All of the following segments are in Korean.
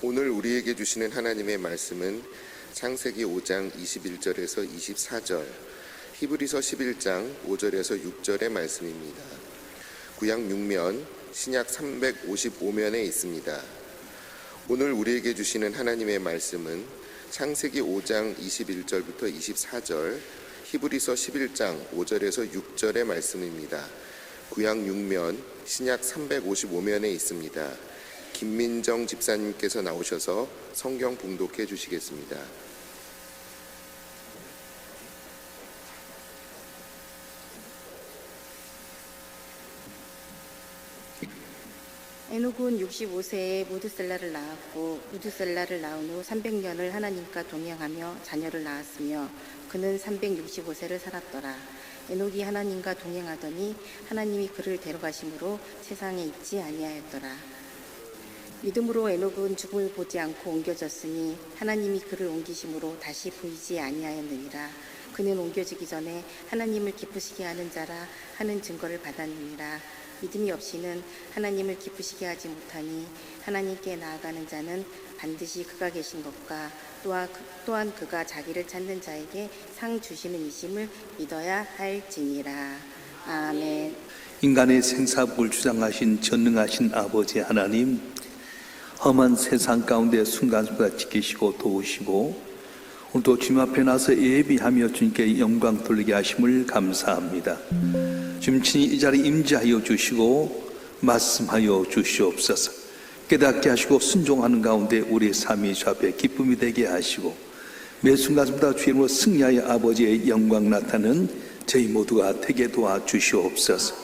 오늘 우리에게 주시는 하나님의 말씀은 창세기 5장 21절에서 24절, 히브리서 11장 5절에서 6절의 말씀입니다. 구약 6면, 신약 355면에 있습니다. 오늘 우리에게 주시는 하나님의 말씀은 창세기 5장 21절부터 24절, 히브리서 11장 5절에서 6절의 말씀입니다. 구약 6면, 신약 355면에 있습니다. 김민정 집사님께서 나오셔서 성경 봉독해 주시겠습니다. 에녹은 65세에 무드셀라를 낳았고 무드셀라를 낳은 후 300년을 하나님과 동행하며 자녀를 낳았으며 그는 365세를 살았더라. 에녹이 하나님과 동행하더니 하나님이 그를 데려가심으로 세상에 있지 아니하였더라. 믿음으로 에녹은 죽음을 보지 않고 옮겨졌으니 하나님이 그를 옮기심으로 다시 보이지 아니하였느니라. 그는 옮겨지기 전에 하나님을 기쁘시게 하는 자라 하는 증거를 받았느니라. 믿음이 없이는 하나님을 기쁘시게 하지 못하니 하나님께 나아가는 자는 반드시 그가 계신 것과 또한 그가 자기를 찾는 자에게 상 주시는 이심을 믿어야 할지니라. 아멘. 인간의 생사복을 주장하신 전능하신 아버지 하나님, 험한 세상 가운데 순간순간 지키시고 도우시고 오늘도 주님 앞에 나서 예비하며 주님께 영광 돌리게 하심을 감사합니다. 주님 친히 이 자리에 임재하여 주시고 말씀하여 주시옵소서. 깨닫게 하시고 순종하는 가운데 우리의 삶이 주 앞에 기쁨이 되게 하시고 매 순간마다 주의 이름으로 승리하여 아버지의 영광 나타나는 저희 모두가 되게 도와 주시옵소서.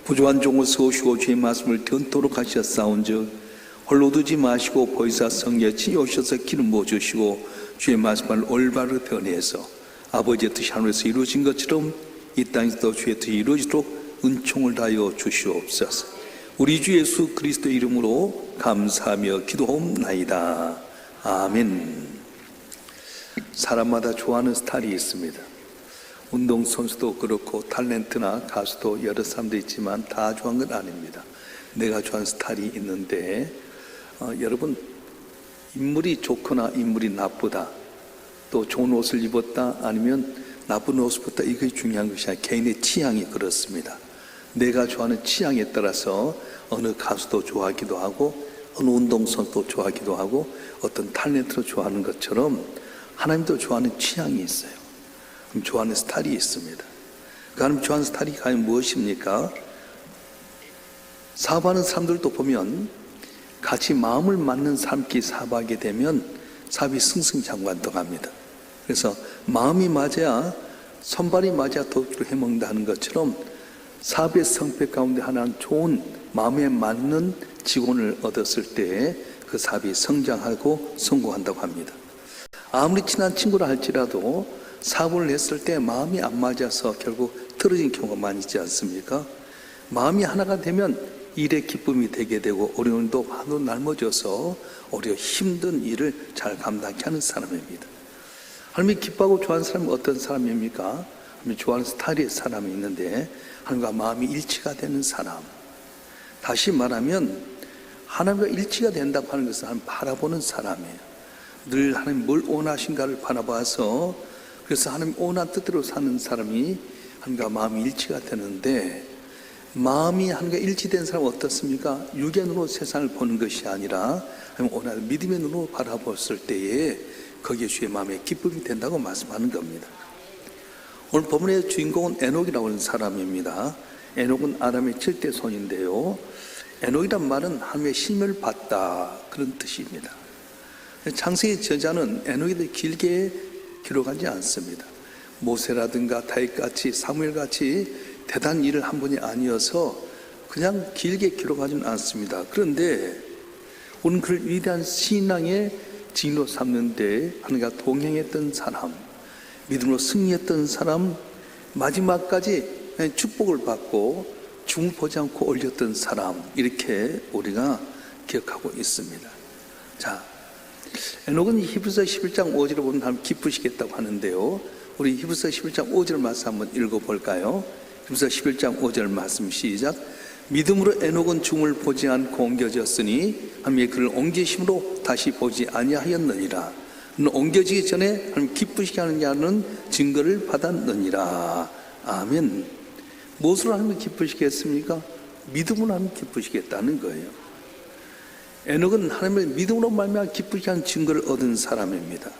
부족한 종을 세우시고 주의 말씀을 견토록 하셨사온즉 홀로 두지 마시고 보이사 성령에 치유하셔서 기름 부어주시고 주의 말씀을 올바르게 변해서 아버지의 뜻이 하늘에서 이루어진 것처럼 이 땅에서도 주의 뜻이 이루어지도록 은총을 다하여 주시옵소서. 우리 주 예수 그리스도의 이름으로 감사하며 기도하옵나이다. 아멘. 사람마다 좋아하는 스타일이 있습니다. 운동선수도 그렇고 탤런트나 가수도 여러 사람도 있지만 다 좋아하는 건 아닙니다. 내가 좋아하는 스타일이 있는데 여러분, 인물이 좋거나 인물이 나쁘다, 또 좋은 옷을 입었다 아니면 나쁜 옷을 입었다, 이게 중요한 것이 아니라 개인의 취향이 그렇습니다. 내가 좋아하는 취향에 따라서 어느 가수도 좋아하기도 하고 어느 운동선수도 좋아하기도 하고 어떤 탤런트도 좋아하는 것처럼 하나님도 좋아하는 취향이 있어요. 좋아하는 스타일이 있습니다. 하나님 좋아하는 스타일이 과연 무엇입니까? 사업하는 사람들도 보면 같이 마음을 맞는 사람끼리 사업하게 되면 사업이 승승장구한다고 그래서 마음이 맞아야 손발이 맞아야 도둑으로 해먹는다는 것처럼 사업의 성패 가운데 하나는 좋은 마음에 맞는 직원을 얻었을 때 그 사업이 성장하고 성공한다고 합니다. 아무리 친한 친구라 할지라도 사업을 했을 때 마음이 안 맞아서 결국 틀어진 경우가 많이 있지 않습니까? 마음이 하나가 되면 일의 기쁨이 되게 되고 어려운 일도 하도 날머져서 오히려 힘든 일을 잘 감당케 하는 사람입니다. 하나님이 기뻐하고 좋아하는 사람은 어떤 사람입니까? 하나님이 좋아하는 스타일의 사람이 있는데 하나님과 마음이 일치가 되는 사람. 다시 말하면 하나님과 일치가 된다고 하는 것은 하나님 바라보는 사람이에요. 늘 하나님 뭘 원하신가를 바라봐서 그래서 하나님 원한 뜻대로 사는 사람이 하나님과 마음이 일치가 되는데 마음이 하나님과 일치된 사람은 어떻습니까? 육의 눈으로 세상을 보는 것이 아니라 오늘 믿음의 눈으로 바라봤을 때에 거기에 주의 마음에 기쁨이 된다고 말씀하는 겁니다. 오늘 본문의 주인공은 에녹이라고 하는 사람입니다. 에녹은 아담의 7대 손인데요. 에녹이란 말은 하나님의 신명을 받다, 그런 뜻입니다. 창세기 저자는 에녹에 대해 길게 기록하지 않습니다. 모세라든가 다윗같이 사무엘같이 대단한 일을 한 분이 아니어서 그냥 길게 기록하지는 않습니다. 그런데 오늘 그를 위대한 신앙의 증인으로 삼는데 하나님과 동행했던 사람, 믿음으로 승리했던 사람, 마지막까지 축복을 받고 죽음을 보지 않고 올렸던 사람, 이렇게 우리가 기억하고 있습니다. 자, 에녹은 히브리서 11장 5절을 보면 하나님 기쁘시겠다고 하는데요. 우리 히브리서 11장 5절 말씀 한번 읽어볼까요? 히브리서 11장 5절 말씀 시작. 믿음으로 에녹은 죽음을 보지 않고 옮겨졌으니 하나님의 그를 옮기심으로 다시 보지 아니하였느니라. 그는 옮겨지기 전에 하나님 기쁘시게 하느냐는 증거를 받았느니라. 아멘. 무엇으로 하나님 기쁘시게 했습니까? 믿음으로 하나님 기쁘시게 했다는 거예요. 에녹은 하나님의 믿음으로 말미암아 기쁘시게 하는 증거를 얻은 사람입니다.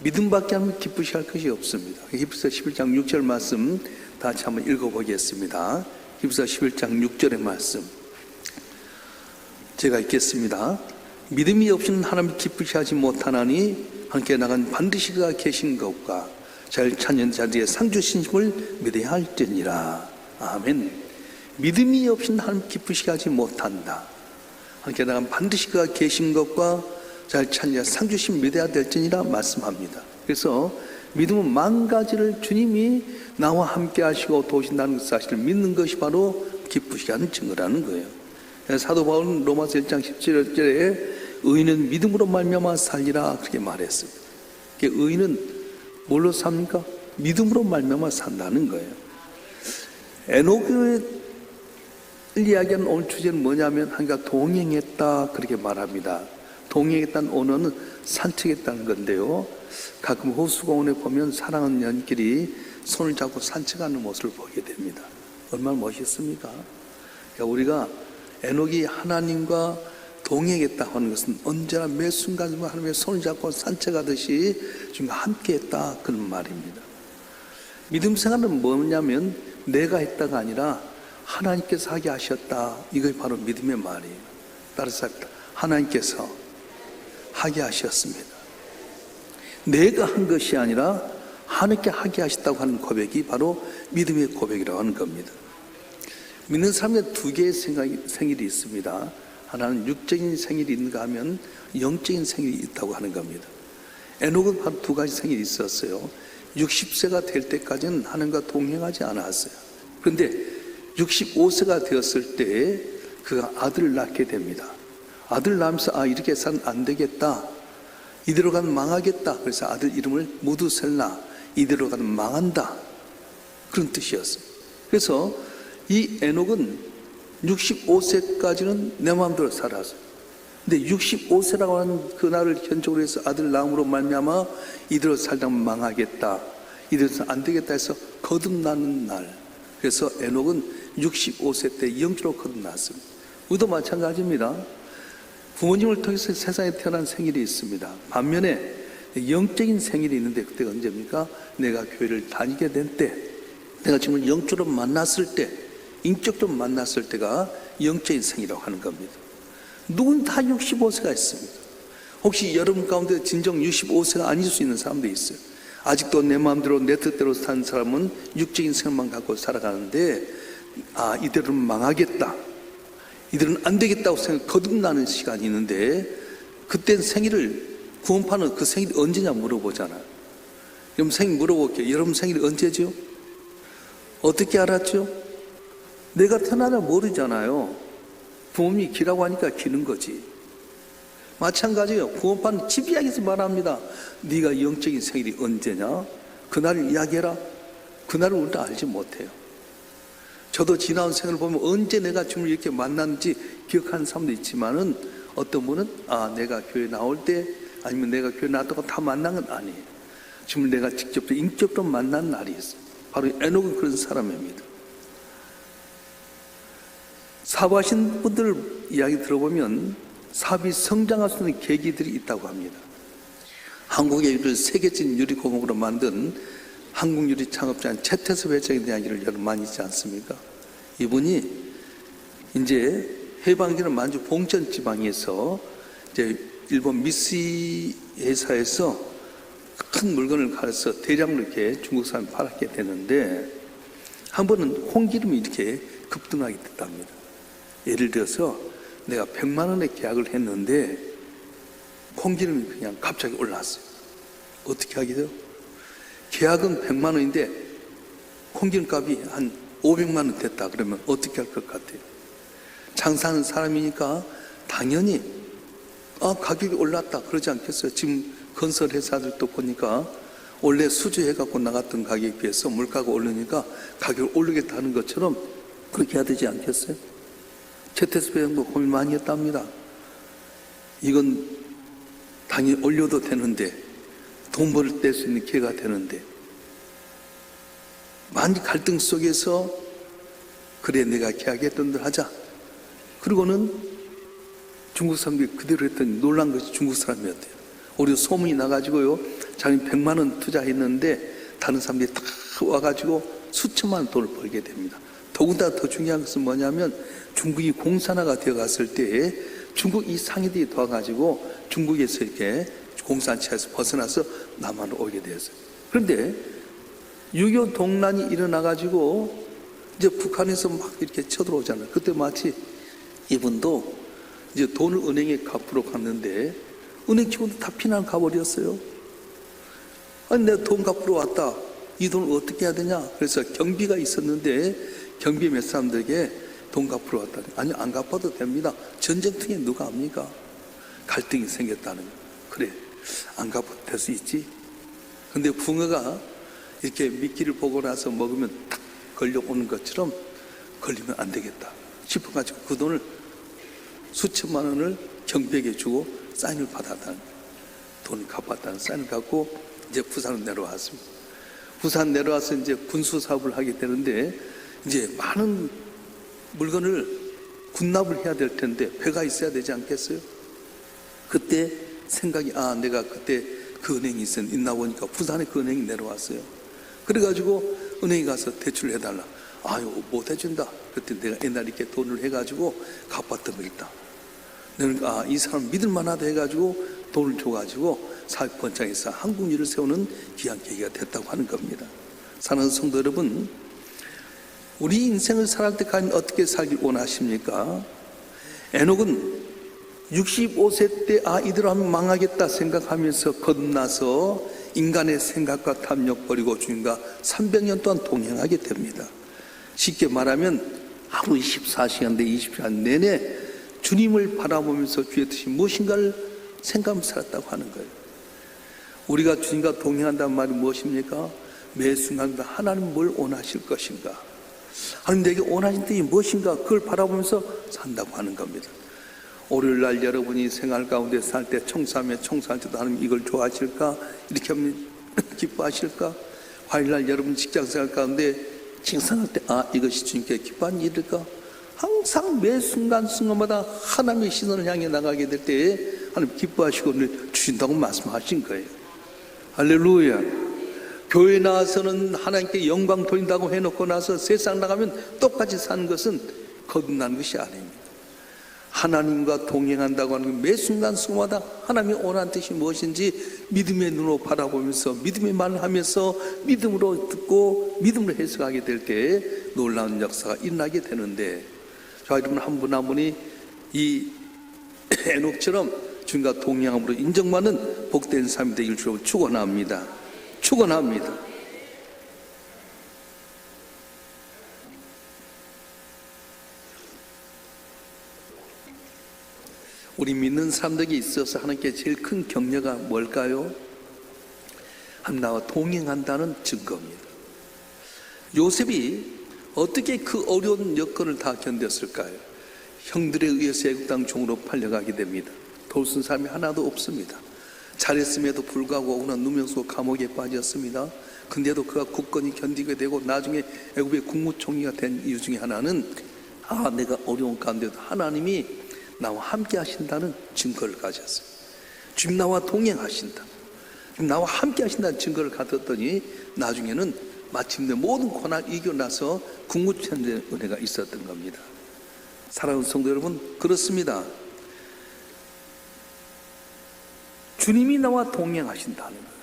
믿음밖에 하면 기쁘시게 할 것이 없습니다. 히브리서 11장 6절 말씀 다 같이 한번 읽어보겠습니다. 히브리서 11장 6절의 말씀 제가 읽겠습니다. 믿음이 없이는 하나님을 기쁘시게 하지 못하나니 함께 나간 반드시 그가 계신 것과 잘 찾는 자들의 상주신심을 믿어야 할지니라. 아멘. 믿음이 없이는 하나님을 기쁘시게 하지 못한다. 함께 나간 반드시 그가 계신 것과 잘 찾는 상주심 믿어야 될지니라 말씀합니다. 그래서 믿음은 만 가지를 주님이 나와 함께 하시고 도우신다는 사실을 믿는 것이 바로 기쁘시게 하는 증거라는 거예요. 사도 바울은 로마서 1장 17절에 의인은 믿음으로 말미암아 살리라 그렇게 말했습니다. 의인은 뭘로 삽니까? 믿음으로 말미암아 산다는 거예요. 에녹을 이야기하는 오늘 주제는 뭐냐면 한가 동행했다 그렇게 말합니다. 동행했다는 언어는 산책했다는 건데요. 가끔 호수공원에 보면 사랑하는 연인끼리 손을 잡고 산책하는 모습을 보게 됩니다. 얼마나 멋있습니까? 그러니까 우리가 에녹이 하나님과 동행했다 하는 것은 언제나 매 순간 하나님의 손을 잡고 산책하듯이 지금 함께했다 그런 말입니다. 믿음 생활은 뭐냐면 내가 했다가 아니라 하나님께서 하게 하셨다. 이것이 바로 믿음의 말이에요. 따라서 하나님께서 하게 하셨습니다. 내가 한 것이 아니라 하나님께 하게 하셨다고 하는 고백이 바로 믿음의 고백이라고 하는 겁니다. 믿는 사람의 두 개의 생일이 있습니다. 하나는 육적인 생일이 있는가 하면 영적인 생일이 있다고 하는 겁니다. 에녹은 바로 두 가지 생일이 있었어요. 60세가 될 때까지는 하나님과 동행하지 않았어요. 그런데 65세가 되었을 때 그가 아들을 낳게 됩니다. 아들 낳으면서 이렇게 해서는 안 되겠다. 이대로 가면 망하겠다. 그래서 아들 이름을 무두셀라, 이대로 가면 망한다. 그런 뜻이었어요. 그래서 이 에녹은 65세까지는 내 마음대로 살았어요. 근데 65세라고 하는 그날을 현적으로 해서 아들 낳음으로 말미암아 이대로 살다 망하겠다. 이대로 안 되겠다 해서 거듭나는 날. 그래서 에녹은 65세 때 영적으로 거듭났습니다. 우리도 마찬가지입니다. 부모님을 통해서 세상에 태어난 생일이 있습니다. 반면에 영적인 생일이 있는데 그때가 언제입니까? 내가 교회를 다니게 된 때, 내가 정말 영적으로 만났을 때, 인격적으로 만났을 때가 영적인 생이라고 하는 겁니다. 누군 다 65세가 있습니다. 혹시 여러분 가운데 진정 65세가 아닐 수 있는 사람도 있어요. 아직도 내 마음대로 내 뜻대로 사는 사람은 육적인 생각만 갖고 살아가는데 이대로는 망하겠다, 이대로는 안 되겠다고 거듭나는 시간이 있는데 그땐 생일을 구원파는 그 생일이 언제냐 물어보잖아요. 여러분 생일 물어볼게요. 여러분 생일이 언제죠? 어떻게 알았죠? 내가 태어나냐 모르잖아요. 부모님이 기라고 하니까 기는 거지. 마찬가지예요. 구원파는 집이야기해서 말합니다. 네가 영적인 생일이 언제냐? 그날을 이야기해라. 그날을 우리도 알지 못해요. 저도 지나온 생을 보면 언제 내가 주님을 이렇게 만났는지 기억하는 사람도 있지만은 어떤 분은 내가 교회 나올 때 아니면 내가 교회 나왔다고 다 만난 건 아니에요. 주님을 내가 직접 인격적으로 만난 날이 있어요. 바로 에녹은 그런 사람입니다. 사부하신 분들 이야기 들어보면 사업이 성장할 수 있는 계기들이 있다고 합니다. 한국의 유리를 세계적인 유리공업으로 만든 한국유리 창업자인 최태섭 회장의 이야기를 여러분 많이 있지 않습니까? 이분이 이제 해방기는 만주 봉천 지방에서 이제 일본 미쓰이 회사에서 큰 물건을 가져서 대량으로 이렇게 중국 사람이 팔게 되는데 한 번은 홍기름이 이렇게 급등하게 됐답니다. 예를 들어서 내가 100만 원에 계약을 했는데 홍기름이 그냥 갑자기 올랐어요. 어떻게 하게 돼요? 계약은 100만 원인데 홍기름값이 한 500만 원 됐다 그러면 어떻게 할 것 같아요? 장사하는 사람이니까 당연히 가격이 올랐다 그러지 않겠어요? 지금 건설 회사들도 보니까 원래 수주해갖고 나갔던 가격에 비해서 물가가 오르니까 가격을 올리겠다는 것처럼 그렇게 해야 되지 않겠어요? 최태수 회장도 고민 많이 했답니다. 이건 당연히 올려도 되는데, 돈 벌 수 있는 기회가 되는데, 많이 갈등 속에서 그래 내가 계약했던 대로 하자. 그리고는 중국 사람들이 그대로 했더니 놀란 것이 중국 사람이었대요. 우리 소문이 나가지고요, 자기 100만 원 투자했는데 다른 사람들이 다 와가지고 수천만 원 돈을 벌게 됩니다. 더군다나 더 중요한 것은 뭐냐면 중국이 공산화가 되어갔을 때 중국 이 상인들이 도와가지고 중국에서 이렇게 공산체에서 벗어나서 남한으로 오게 되었어요. 그런데 6.25 동란이 일어나가지고 이제 북한에서 막 이렇게 쳐들어오잖아요. 그때 마치 이분도 이제 돈을 은행에 갚으러 갔는데 은행 직원도 다 피난 가버렸어요. 아니 내가 돈 갚으러 왔다. 이 돈을 어떻게 해야 되냐? 그래서 경비가 있었는데 경비 몇 사람들에게 돈 갚으러 왔다. 아니 안 갚아도 됩니다. 전쟁통에 누가 합니까? 갈등이 생겼다는 거예요. 그래 안 갚아도 될 수 있지. 근데 붕어가 이렇게 미끼를 보고 나서 먹으면 탁 걸려오는 것처럼 걸리면 안 되겠다 싶어가지고 그 돈을 수천만 원을 경비에게 주고 사인을 받았다는 거예요. 돈을 갚았다는 사인을 갖고 이제 부산으로 내려왔습니다. 부산 내려와서 이제 군수 사업을 하게 되는데 이제 많은 물건을 군납을 해야 될 텐데 배가 있어야 되지 않겠어요? 그때 생각이 내가 그때 그 은행이 있나 보니까 부산에 그 은행이 내려왔어요. 그래가지고 은행에 가서 대출을 해달라. 아유 못 해준다. 그때 내가 옛날에 이렇게 돈을 해가지고 갚았던 거 있다. 내가 이 사람 믿을만하다 해가지고 돈을 줘가지고 사업번창에서 한국일을 세우는 귀한 계기가 됐다고 하는 겁니다. 사랑하는 성도 여러분, 우리 인생을 살아갈 때까지 어떻게 살길 원하십니까? 에녹은 65세 때 이대로 하면 망하겠다 생각하면서 거듭나서 인간의 생각과 탐욕 버리고 주님과 300년 동안 동행하게 됩니다. 쉽게 말하면 하루 24시간 내 20시간 내내 주님을 바라보면서 주의 뜻이 무엇인가를 생각하면서 살았다고 하는 거예요. 우리가 주님과 동행한다는 말이 무엇입니까? 매 순간마다 하나님 뭘 원하실 것인가? 하나님 내게 원하신 뜻이 무엇인가? 그걸 바라보면서 산다고 하는 겁니다. 월요일날 여러분이 생활 가운데 살 때 청소하며 청소할 때도 하나님 이걸 좋아하실까? 이렇게 하면 기뻐하실까? 화요일날 여러분 직장생활 가운데 칭찬할 때 이것이 주님께 기뻐하는 일일까? 항상 매 순간순간마다 하나님의 시선을 향해 나가게 될 때에 하나님 기뻐하시고 주신다고 말씀하신 거예요. 할렐루야. 교회 나와서는 하나님께 영광 돌린다고 해놓고 나서 세상 나가면 똑같이 사는 것은 거듭나는 것이 아닙니다. 하나님과 동행한다고 하는 건 매 순간순간마다 하나님의 원하는 뜻이 무엇인지 믿음의 눈으로 바라보면서 믿음의 말을 하면서 믿음으로 듣고 믿음으로 해석하게 될 때에 놀라운 역사가 일어나게 되는데, 자 여러분 한 분 한 분이 이 에녹처럼 주님과 동행함으로 인정받는 복된 삶이 되길 주로 축원합니다. 축원합니다. 우리 믿는 사람들에게 있어서 하나님께 제일 큰 격려가 뭘까요? 하나님과 동행한다는 증거입니다. 요셉이 어떻게 그 어려운 여건을 다 견뎠을까요? 형들에 의해서 애굽 땅 종으로 팔려가게 됩니다. 도와준 사람이 하나도 없습니다. 잘했음에도 불구하고 오나 누명소 감옥에 빠졌습니다. 근데도 그가 굳건히 견디게 되고 나중에 애굽의 국무총리가 된 이유 중에 하나는 내가 어려운 가운데도 하나님이 나와 함께 하신다는 증거를 가졌어요. 주님 나와 동행하신다, 주님 나와 함께 하신다는 증거를 가졌더니 나중에는 마침내 모든 고난을 이겨나서 국무총리의 은혜가 있었던 겁니다. 사랑하는 성도 여러분, 그렇습니다. 주님이 나와 동행하신다는 거예요.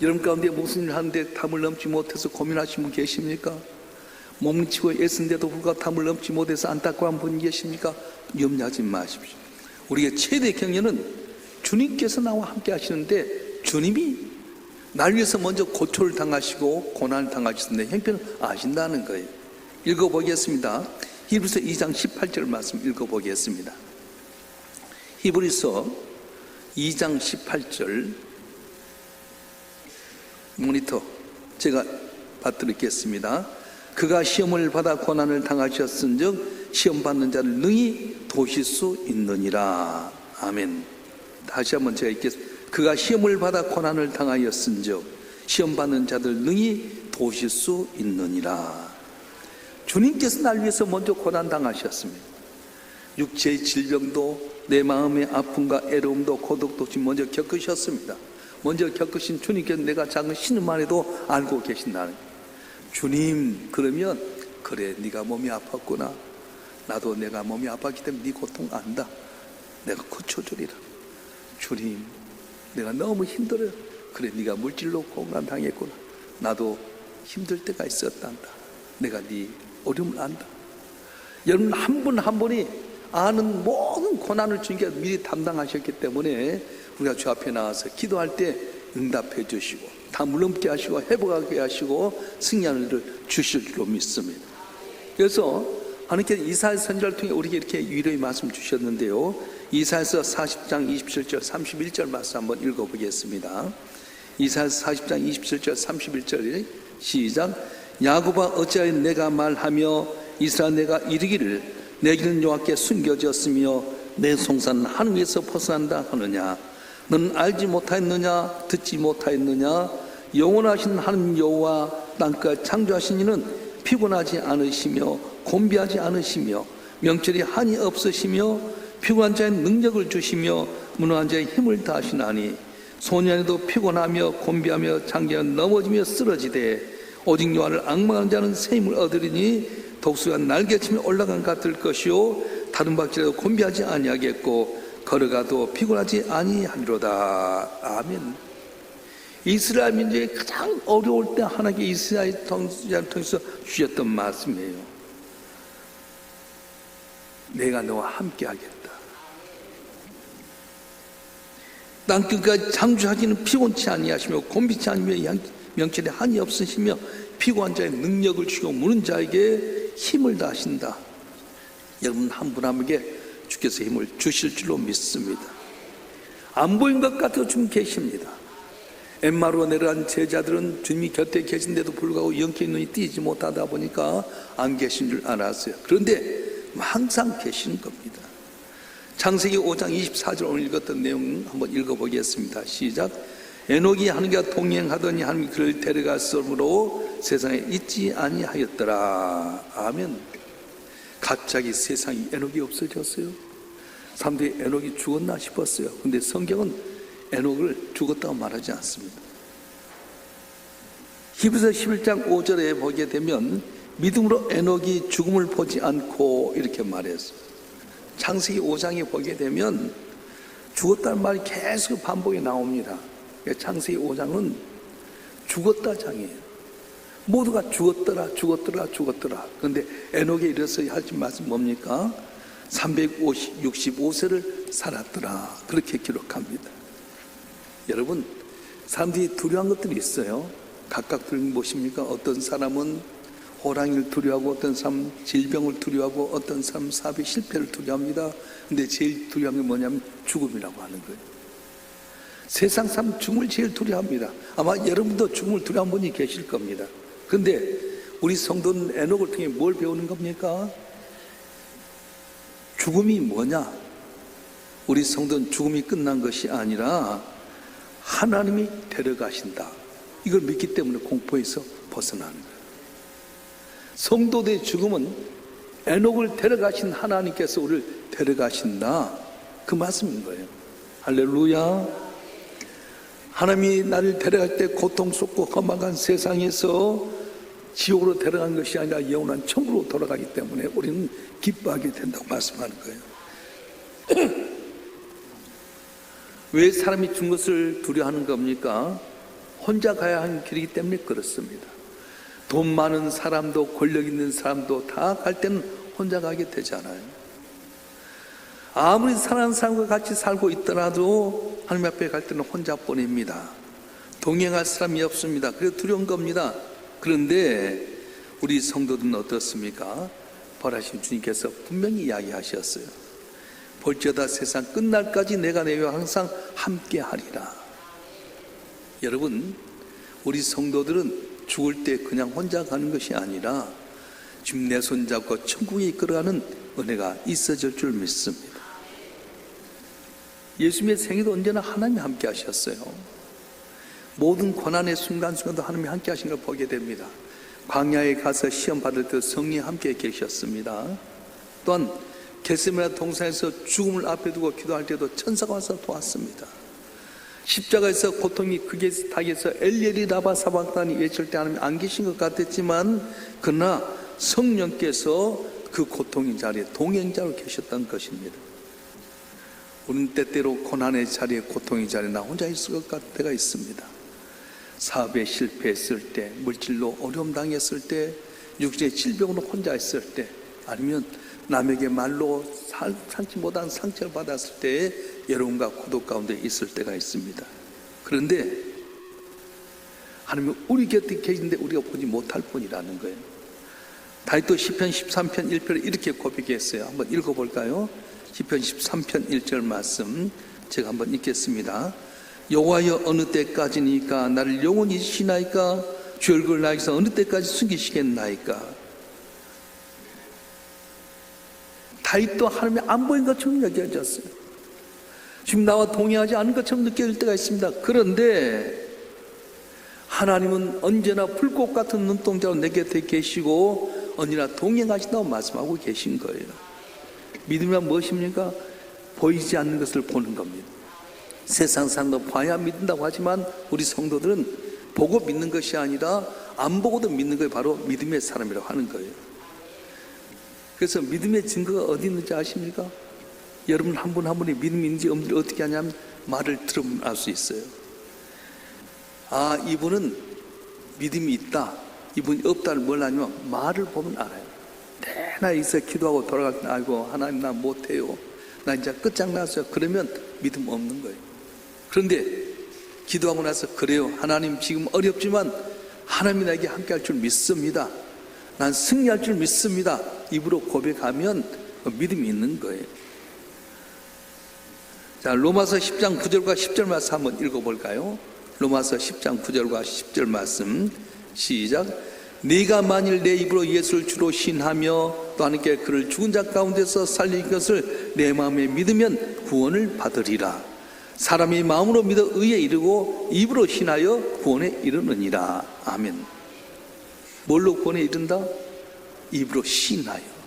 여러분 가운데 무슨 일을 하는데 담을 넘지 못해서 고민하시는 분 계십니까? 몸치고 애쓴데도 불구하고 담을 넘지 못해서 안타까운 분 계십니까? 염려하지 마십시오. 우리의 최대 격려는 주님께서 나와 함께 하시는데 주님이 날 위해서 먼저 고초를 당하시고 고난을 당하시는데 형편을 아신다는 거예요. 읽어보겠습니다. 히브리서 2장 18절 말씀 읽어보겠습니다. 히브리서 2장 18절 모니터 제가 받드리겠습니다. 그가 시험을 받아 고난을 당하셨은즉 시험 받는 자를 능히 도실 수 있느니라. 아멘. 다시 한번 제가 읽겠습니다. 그가 시험을 받아 고난을 당하였은즉 시험 받는 자들 능히 도실 수 있느니라. 주님께서 날 위해서 먼저 고난 당하셨습니다. 육체의 질병도 내 마음의 아픔과 애로움도 고독도 지금 먼저 겪으셨습니다. 먼저 겪으신 주님께서 내가 작은 신음만 해도 알고 계신다는 거예요. 주님, 그러면 그래, 네가 몸이 아팠구나. 나도 내가 몸이 아팠기 때문에 네 고통 안다. 내가 고쳐주리라. 주님, 내가 너무 힘들어요. 그래, 네가 물질로 고난 당했구나. 나도 힘들 때가 있었단다. 내가 네 어려움을 안다. 여러분, 한 분 한 분이 아는 모든 고난을 주님께서 미리 담당하셨기 때문에 우리가 주 앞에 나와서 기도할 때 응답해 주시고 다 물넘게 하시고 회복하게 하시고 승리하는 일을 주실 줄로 믿습니다. 그래서 하나님께서 이사야 선지자를 통해 우리에게 이렇게 위로의 말씀 주셨는데요, 이사야서 40장 27절 31절 말씀 한번 읽어보겠습니다. 이사야서 40장 27절 31절 시작. 야곱아 어찌하여 내가 말하며 이스라엘 내가 이르기를 내 길은 여호와께 숨겨졌으며 내 송사는 하늘에서 벗어난다 하느냐. 너는 알지 못하였느냐 듣지 못하였느냐. 영원하신 하나님 여호와 땅끝 창조하신 이는 피곤하지 않으시며 곤비하지 않으시며 명철이 한이 없으시며 피곤한 자의 능력을 주시며 무능한 자의 힘을 다하시나니 소년에도 피곤하며 곤비하며 장기가 넘어지며 쓰러지되 오직 여호와를 앙망하는 자는 새 힘을 얻으리니 독수가 날개치며 올라간 같을 것이요 다른 박질에도 곤비하지 아니하겠고 걸어가도 피곤하지 아니하리로다. 아멘. 이스라엘 민족이 가장 어려울 때 하나님께 이스라엘 통치자를 통해서 주셨던 말씀이에요. 내가 너와 함께 하겠다. 땅끝까지 창조하시는 피곤치 아니하시며 곤비치 아니며 명철에 한이 없으시며 피곤한 자의 능력을 주시고 무는 자에게 힘을 다하신다. 여러분 한 분 한 분에게 주께서 힘을 주실 줄로 믿습니다. 안 보인 것 같아도 주님 계십니다. 엠마로 내려간 제자들은 주님이 곁에 계신데도 불구하고 영적인 눈이 띄지 못하다 보니까 안 계신 줄 알았어요. 그런데 항상 계시는 겁니다. 창세기 5장 24절 오늘 읽었던 내용 한번 읽어보겠습니다. 시작. 에녹이 하나님과 동행하더니 하나님이 그를 데려갔으므로 세상에 있지 아니하였더라. 아멘. 갑자기 세상에 에녹이 없어졌어요. 사람들이 에녹이 죽었나 싶었어요. 근데 성경은 에녹을 죽었다고 말하지 않습니다. 히브리서 11장 5절에 보게 되면 믿음으로 에녹이 죽음을 보지 않고 이렇게 말했어요. 창세기 5장에 보게 되면 죽었다는 말이 계속 반복이 나옵니다. 창세기 5장은 죽었다 장이에요. 모두가 죽었더라 죽었더라 죽었더라. 그런데 에녹에 이르러서 하신 말씀 뭡니까? 365세를 살았더라. 그렇게 기록합니다. 여러분, 사람들이 두려워한 것들이 있어요. 각각 무엇입니까? 어떤 사람은 호랑이를 두려워하고, 어떤 사람은 질병을 두려워하고, 어떤 사람은 사업의 실패를 두려워합니다. 근데 제일 두려운 게 뭐냐면 죽음이라고 하는 거예요. 세상 사람 죽음을 제일 두려워합니다. 아마 여러분도 죽음을 두려워한 분이 계실 겁니다. 그런데 우리 성도는 에녹을 통해 뭘 배우는 겁니까? 죽음이 뭐냐? 우리 성도는 죽음이 끝난 것이 아니라 하나님이 데려가신다. 이걸 믿기 때문에 공포에서 벗어나는 거예요. 성도들의 죽음은 에녹을 데려가신 하나님께서 우리를 데려가신다. 그 말씀인 거예요. 할렐루야. 하나님이 나를 데려갈 때 고통스럽고 험악한 세상에서 지옥으로 데려간 것이 아니라 영원한 천국으로 돌아가기 때문에 우리는 기뻐하게 된다고 말씀하는 거예요. 왜 사람이 죽는 것을 두려워하는 겁니까? 혼자 가야 하는 길이기 때문에 그렇습니다. 돈 많은 사람도 권력 있는 사람도 다 갈 때는 혼자 가게 되잖아요. 아무리 사랑하는 사람과 같이 살고 있더라도 하나님 앞에 갈 때는 혼자 보냅니다. 동행할 사람이 없습니다. 그래서 두려운 겁니다. 그런데 우리 성도들은 어떻습니까? 벌하신 주님께서 분명히 이야기하셨어요. 볼지어다 세상 끝날까지 내가 너희와 항상 함께 하리라. 여러분, 우리 성도들은 죽을 때 그냥 혼자 가는 것이 아니라 지금 내 손잡고 천국에 이끌어가는 은혜가 있어질 줄 믿습니다. 예수님의 생애도 언제나 하나님이 함께 하셨어요. 모든 고난의 순간순간도 하나님이 함께 하신 걸 보게 됩니다. 광야에 가서 시험 받을 때 성령이 함께 계셨습니다. 또한 겟세마네 동산에서 죽음을 앞에 두고 기도할 때도 천사가 와서 도왔습니다. 십자가에서 고통이 크게 타게서 엘리엘이 라바 사박다니 외칠 때 하나님이 안 계신 것 같았지만 그러나 성령께서 그 고통의 자리에 동행자로 계셨던 것입니다. 우리는 때때로 고난의 자리에 고통의 자리에 나 혼자 있을 것 같을 때가 있습니다. 사업에 실패했을 때, 물질로 어려움 당했을 때, 육신의 질병으로 혼자 있을 때, 아니면 남에게 말로 참지 못한 상처를 받았을 때 외로움과 고독 가운데 있을 때가 있습니다. 그런데 하나님은 우리 곁에 계신데 우리가 보지 못할 뿐이라는 거예요. 다윗도 시편 13편 1절에 이렇게 고백했어요. 한번 읽어볼까요? 시편 13편 1절 말씀 제가 한번 읽겠습니다. 여호와여 어느 때까지니까 나를 영원히 쉬나이까 주 얼굴을 나에게서 어느 때까지 숨기시겠나이까. 다윗도 하나님이 안 보인 것처럼 여겨졌어요. 지금 나와 동의하지 않은 것처럼 느껴질 때가 있습니다. 그런데 하나님은 언제나 불꽃 같은 눈동자로 내 곁에 계시고 언제나 동행하신다고 말씀하고 계신 거예요. 믿음이란 무엇입니까? 보이지 않는 것을 보는 겁니다. 세상 사람도 봐야 믿는다고 하지만 우리 성도들은 보고 믿는 것이 아니라 안 보고도 믿는 것이 바로 믿음의 사람이라고 하는 거예요. 그래서 믿음의 증거가 어디 있는지 아십니까? 여러분 한 분 한 분이 믿음이 있는지 없는지 어떻게 하냐면 말을 들으면 알 수 있어요. 아, 이분은 믿음이 있다, 이분이 없다를 뭘 아냐면 말을 보면 알아요. 내나 있어 기도하고 돌아갈 때 아이고 하나님 나 못해요, 나 이제 끝장났어요, 그러면 믿음 없는 거예요. 그런데 기도하고 나서 그래요, 하나님 지금 어렵지만 하나님이 나에게 함께 할 줄 믿습니다, 난 승리할 줄 믿습니다, 입으로 고백하면 믿음이 있는 거예요. 자, 로마서 10장 9절과 10절 말씀 한번 읽어볼까요? 로마서 10장 9절과 10절 말씀 시작. 네가 만일 내 입으로 예수를 주로 신하며 또 하나님께 그를 죽은 자 가운데서 살린 것을 내 마음에 믿으면 구원을 받으리라. 사람이 마음으로 믿어 의에 이르고 입으로 신하여 구원에 이르느니라. 아멘. 뭘로 구원에 이른다? 입으로 신하여.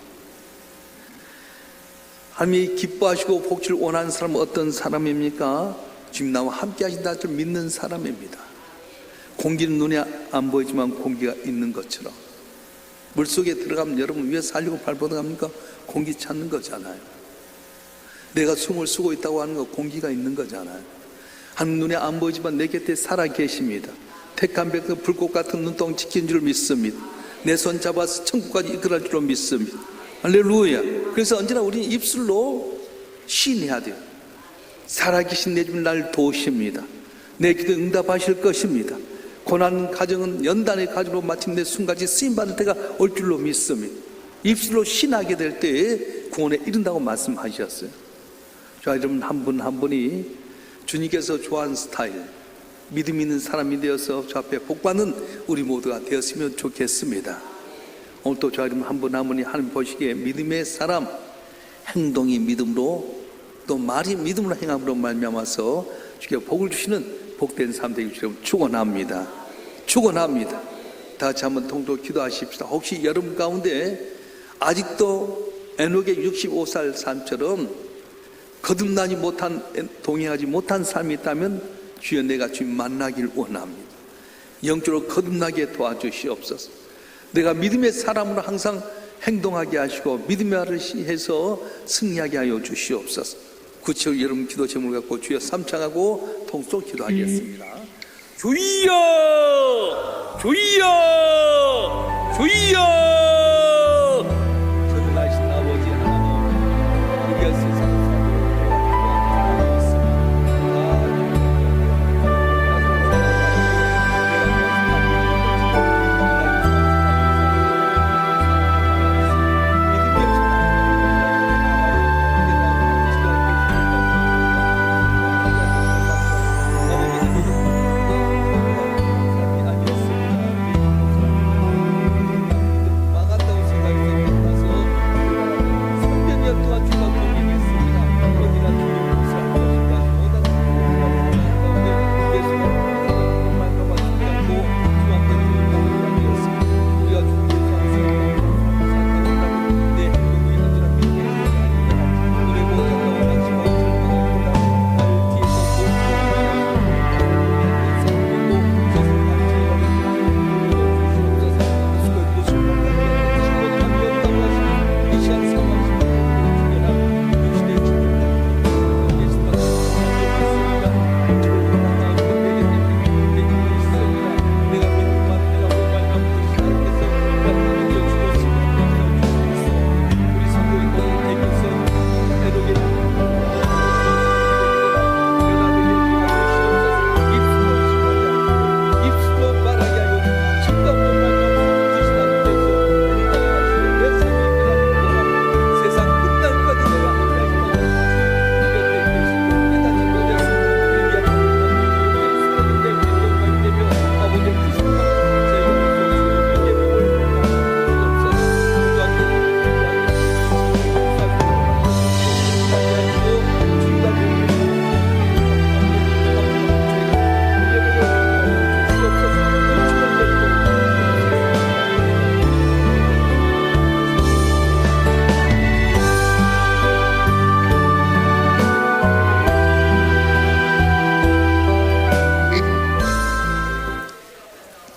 하나님이 기뻐하시고 복지를 원하는 사람은 어떤 사람입니까? 지금 나와 함께 하신다 줄 믿는 사람입니다. 공기는 눈에 안 보이지만 공기가 있는 것처럼 물속에 들어가면 여러분 왜 살려고 발버둥 합니까? 공기 찾는 거잖아요. 내가 숨을 쉬고 있다고 하는 거 공기가 있는 거잖아요. 하나님 눈에 안 보이지만 내 곁에 살아 계십니다. 택한 백성 불꽃 같은 눈동 지킨 줄 믿습니다. 내 손 잡아서 천국까지 이끌어갈 줄 믿습니다. 할렐루야. 그래서 언제나 우리는 입술로 시인해야 돼요. 살아계신 내 주님 나를 도우십니다. 내 기도 응답하실 것입니다. 고난 가정은 연단의 가정으로 마침내 순간이 쓰임받을 때가 올 줄로 믿습니다. 입술로 신하게 될 때에 구원에 이른다고 말씀하셨어요. 자, 여러분 한 분 한 분이 주님께서 좋아하는 스타일, 믿음 있는 사람이 되어서 저 앞에 복받는 우리 모두가 되었으면 좋겠습니다. 오늘 또 저 여러분 한 분 한 분이 하나님 보시기에 믿음의 사람, 행동이 믿음으로 또 말이 믿음으로 행함으로 말미암아서 주께 복을 주시는 복된 삶 되기 주시면 축원합니다. 축원합니다. 다 같이 한번 통독 기도하십시다. 혹시 여러분 가운데 아직도 에녹의 65살 삶처럼 거듭나지 못한, 동행하지 못한 삶이 있다면 주여 내가 주님 만나길 원합니다. 영적으로 거듭나게 도와주시옵소서. 내가 믿음의 사람으로 항상 행동하게 하시고 믿음의 말을 해서 승리하게 하여 주시옵소서. 구체적으로 여러분 기도 제목을 갖고 주여 삼창하고 통속 기도하겠습니다. 주여 주여 주여. 전능하신 아버지 하나님, 우리가 세상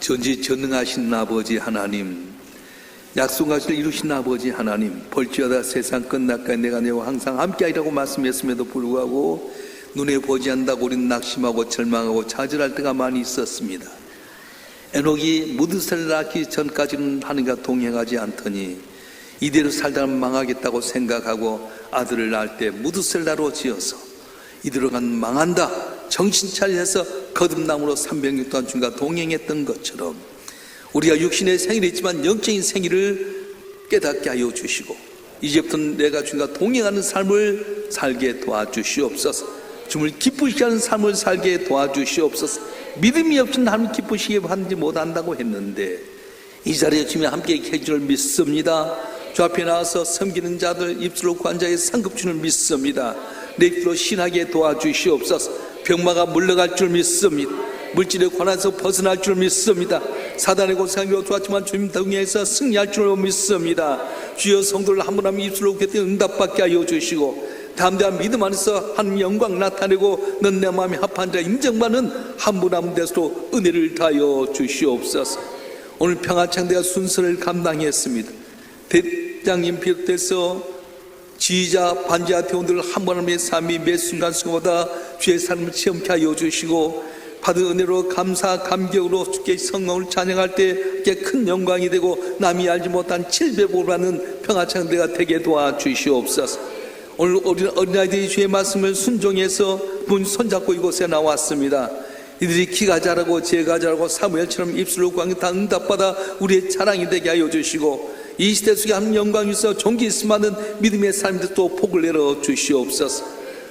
전지전능하신 아버지 하나님, 약속하실 이루신 아버지 하나님, 볼지어다 세상 끝날까지 내가 너와 항상 함께하리라고 말씀했음에도 불구하고 눈에 보지 않는다고 우리는 낙심하고 절망하고 좌절할 때가 많이 있었습니다. 에녹이 무드셀라를 낳기 전까지는 하나님과 동행하지 않더니 이대로 살다가 망하겠다고 생각하고 아들을 낳을 때 무드셀라로 지어서 이대로 가면 망한다, 정신 차려서 거듭남으로 300년 동안 주님과 동행했던 것처럼 우리가 육신의 생일이 있지만 영적인 생일을 깨닫게 하여 주시고 이제부터는 내가 주님과 동행하는 삶을 살게 도와주시옵소서. 주님을 기쁘시게 하는 삶을 살게 도와주시옵소서. 믿음이 없이는 하나님 기쁘시게 하지 못한다고 했는데 이 자리에 주님이 함께 계실 줄 믿습니다. 주 앞에 나와서 섬기는 자들 입술로 구한 자의 상급 주를 믿습니다. 내 입술로 신하게 도와주시옵소서. 병마가 물러갈 줄 믿습니다. 물질의 관한에서 벗어날 줄 믿습니다. 사단의 고생하기로 좋았지만 주님 등에서 승리할 줄 믿습니다. 주여 성도를 한 분 한 분 입술로 그때 응답받게 하여 주시고 담대한 믿음 안에서 하나님 영광 나타내고 넌 내 마음에 합한 자 인정받는 한 분 한 분 되도록 은혜를 다하여 주시옵소서. 오늘 평화창대가 순서를 감당했습니다. 대장님 비롯해서 지휘자 반지하 대원들 한 분 한 분의 삶이 매 순간순간마다 주의 삶을 체험케 하여 주시고 받은 은혜로 감사 감격으로 주께 성령을 찬양할 때 큰 영광이 되고 남이 알지 못한 700복을 받는 평화창대가 되게 도와주시옵소서. 오늘 어린아이들이 주의 말씀을 순종해서 문 손잡고 이곳에 나왔습니다. 이들이 키가 자라고 지혜가 자라고 사무엘처럼 입술로 구하는 다 응답받아 우리의 자랑이 되게 하여 주시고 이 시대 속에 한 영광이 있어 존귀 있음 하는 믿음의 삶들 또 복을 내려 주시옵소서.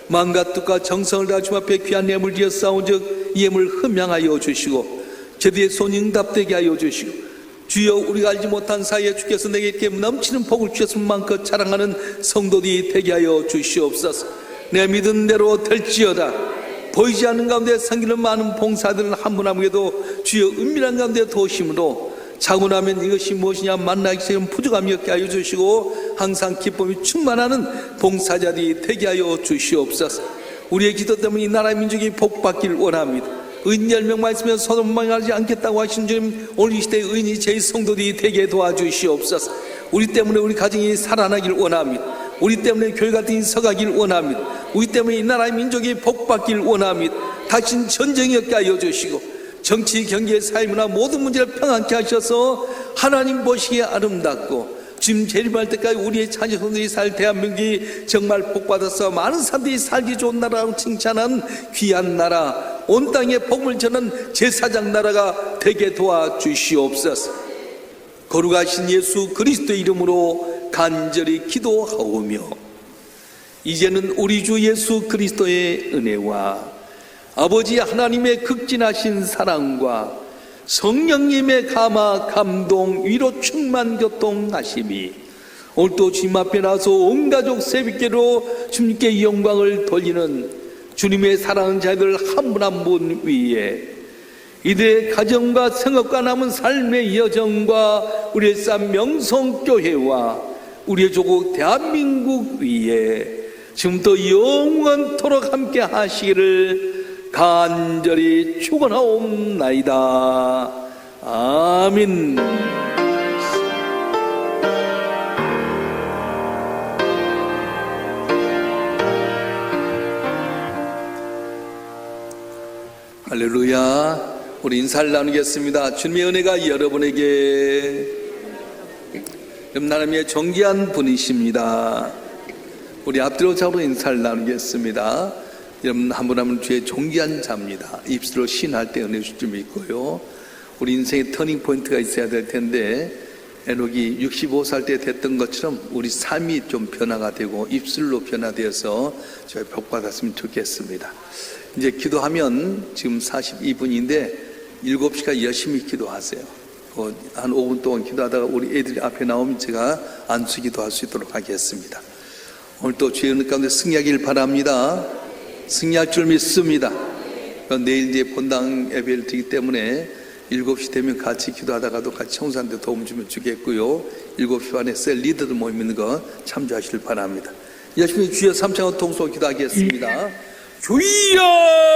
마음과 뜻과 정성을 다해 주님 앞에 귀한 예물 지어 싸운즉 이 예물 흠양하여 주시고 제대의 손이 응답되게 하여 주시고 주여 우리가 알지 못한 사이에 주께서 내게 이렇게 넘치는 복을 주셨으면 마음껏 자랑하는 성도들이 되게 하여 주시옵소서. 내 믿은 대로 될지어다. 보이지 않는 가운데 섬기는 많은 봉사들은 한 분 한 분에게도 주여 은밀한 가운데 도심으로 자고 나면 이것이 무엇이냐 만나기 시작하면 부족함이 없게 하여 주시고 항상 기쁨이 충만하는 봉사자들이 되게 하여 주시옵소서. 우리의 기도 때문에 이 나라의 민족이 복받기를 원합니다. 의인 10명만 있으면 소돔망하지 않겠다고 하신 주님, 오늘 이 시대의 의인이 제 성도들이 되게 도와주시옵소서. 우리 때문에 우리 가정이 살아나기를 원합니다. 우리 때문에 교회 같은 이 서가기를 원합니다. 우리 때문에 이 나라의 민족이 복받기를 원합니다. 다신 전쟁이 없게 하여 주시고 정치, 경제, 사회문화 모든 문제를 평안케 하셔서 하나님 보시기에 아름답고 지금 재림할 때까지 우리의 자녀들이 살 대한민국이 정말 복받아서 많은 사람들이 살기 좋은 나라라고 칭찬한 귀한 나라, 온 땅에 복을 전하는 제사장 나라가 되게 도와주시옵소서. 거룩하신 예수 그리스도의 이름으로 간절히 기도하오며 이제는 우리 주 예수 그리스도의 은혜와 아버지 하나님의 극진하신 사랑과 성령님의 감화 감동 위로 충만 교통하심이 오늘 또 주님 앞에 나서 온 가족 새벽기로 주님께 영광을 돌리는 주님의 사랑하는 자들 한 분 한 분 위에 이들의 가정과 생업과 남은 삶의 여정과 우리의 싼 명성교회와 우리의 조국 대한민국 위에 지금부터 영원토록 함께 하시기를 간절히 축원하옵나이다. 아멘. 할렐루야. 우리 인사를 나누겠습니다. 주님의 은혜가 여러분에게 하나님의 존귀한 분이십니다. 우리 앞뒤로 잡으로 인사를 나누겠습니다. 여러분 한 분 한 분 주의 존귀한 자입니다. 입술로 신할 때 은혜 주실 줄 믿고요. 우리 인생의 터닝 포인트가 있어야 될 텐데 에녹이 65살 때 됐던 것처럼 우리 삶이 좀 변화가 되고 입술로 변화되어서 저희 복 받았으면 좋겠습니다. 이제 기도하면 지금 42분인데 7시까지 열심히 기도하세요. 한 5분 동안 기도하다가 우리 애들이 앞에 나오면 제가 안수 기도할 수 있도록 하겠습니다. 오늘 또 주의 은혜 가운데 승리하길 바랍니다. 승리할 줄 믿습니다. 내일 이제 본당 예배를 드리기 때문에 7시 되면 같이 기도하다가도 같이 청소하는데 도움 주면 주겠고요. 7시 반에 셀 리더들 모임 있는 거 참조하시길 바랍니다. 열심히 주여 삼창으로 통솔 기도하겠습니다. 주여!